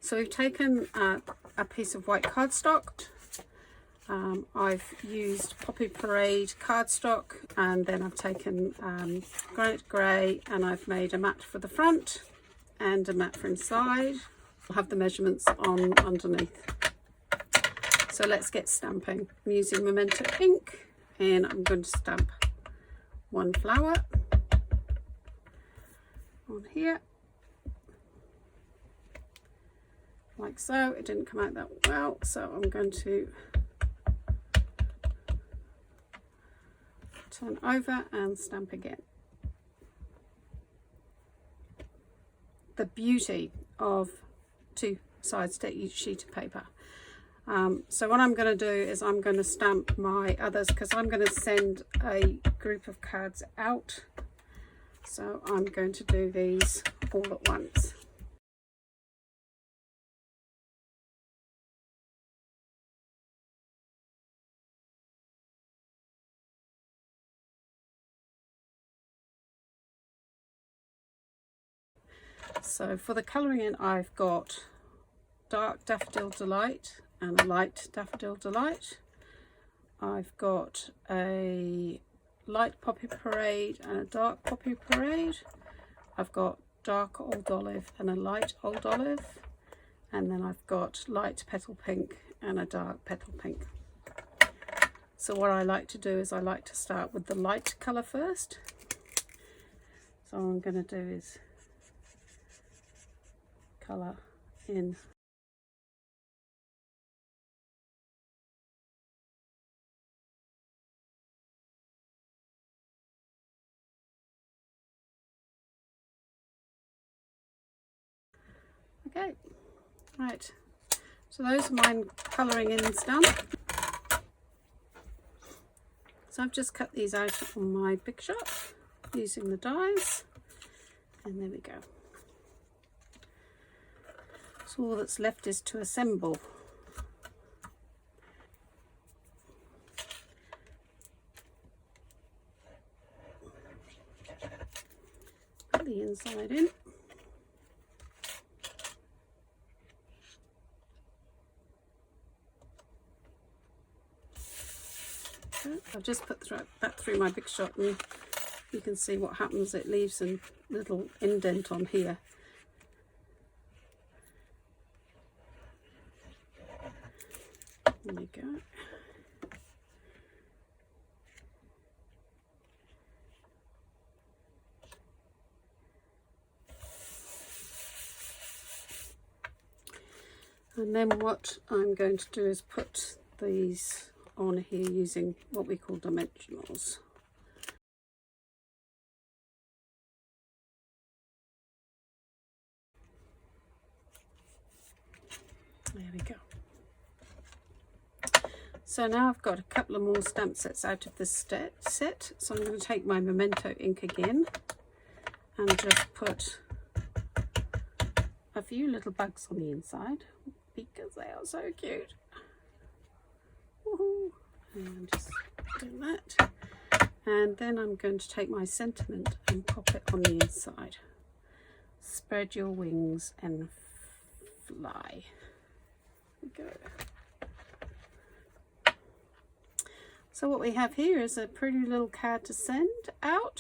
So we've taken a piece of white cardstock. I've used Poppy Parade cardstock, and then I've taken Granite Grey, and I've made a mat for the front and a mat for inside. I'll have the measurements on underneath. So let's get stamping. I'm using Memento Ink, and I'm going to stamp one flower on here, like so. It didn't come out that well, so I'm going to turn over and stamp again. The beauty of two sides to each sheet of paper. So what I'm going to do is I'm going to stamp my others, because I'm going to send a group of cards out. So I'm going to do these all at once. So for the colouring in, I've got dark Daffodil Delight and a light Daffodil Delight. I've got a light Poppy Parade and a dark Poppy Parade. I've got dark Old Olive and a light Old Olive. And then I've got light Petal Pink and a dark Petal Pink. So what I like to do is I like to start with the light colour first. So what I'm going to do is colour in okay, right, so those are mine colouring ins done. So I've just cut these out on my Big Shot using the dies, and there we go. So all that's left is to assemble. Put the inside in. So I've just put that through my Big Shot, and you can see what happens. It leaves a little indent on here. There we go. And then what I'm going to do is put these on here using what we call dimensionals. There we go. So now I've got a couple of more stamp sets out of this set. So I'm going to take my Memento Ink again and just put a few little bugs on the inside because they are so cute. Woohoo! And just do that. And then I'm going to take my sentiment and pop it on the inside. Spread your wings and fly. There we go. So what we have here is a pretty little card to send out.